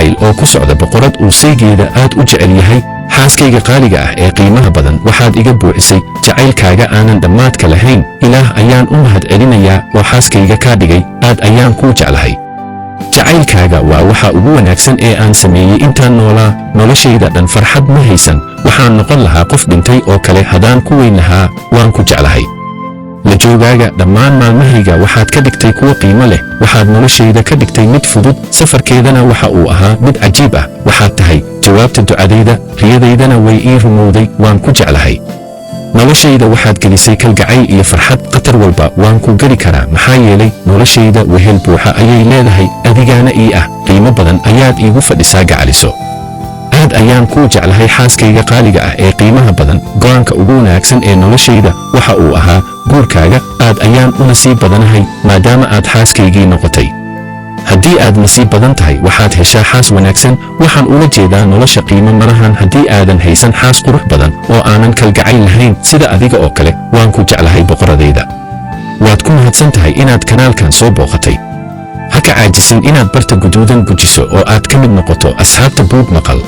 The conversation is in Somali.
jacayl oo ku socda boqorad uu saygeeda aad u jecel yahay. xaaskayga qaaliga ah ee qiimaha badan, waxaad iga buuxisay jacaylkaaga aanan dhammaadka lahayn. ilaah ayaan u mahad celinayaa oo xaaskayga kaa dhigay. aad ayaan kuu jeclahay. jacaylkaaga waa waxa ugu wanaagsan ee aan sameeyey intaan noolaa. noloshayda dhan farxad ma haysan. waxaan noqon lahaa qof dhintay oo kale haddaan ku weyn lahaa. waan ku jeclahay. la joogaaga dhammaan maalmahayga waxaad ka dhigtay kuwo qiimo leh. waxaad noloshayda ka dhigtay mid fudud, safarkeedana waxa uu ahaa mid cajiib ah. waxaad tahay jawaabta ducadayda, riyadaydana way ii rumowday. waan ku jeclahay. noloshayda waxaad gelisay kalgacayl iyo farxad. khatar walba waan ku geli karaa, maxaa yeelay noloshayda wehel buuxa ayay leedahay. adigaana ii ah qiimo badan ayaad iigu fadhisaa gacaliso. aad ayaan kuu jeclahay xaaskayga qaaliga ah ee qiimaha badan. go'aanka ugu wanaagsan ee noloshayda waxa uu ahaa guurkaaga. aad ayaan u nasiib badanahay maadaama aad xaaskaygii noqotay. haddii aad nasiib badan tahay waxaad heshaa xaas wanaagsan. waxaan ula jeedaa nolosha qiimo malahan haddii aadan haysan xaas qurux badan oo aanan kalgacayl lahayn sida adiga oo kale. waan ku jeclahay boqoradayda. waad ku mahadsan tahay inaad kanaalkan soo booqatay. ha ka caajisin inaad barta guduudan gujiso oo aad ka mid noqoto asxaabta buug maqal.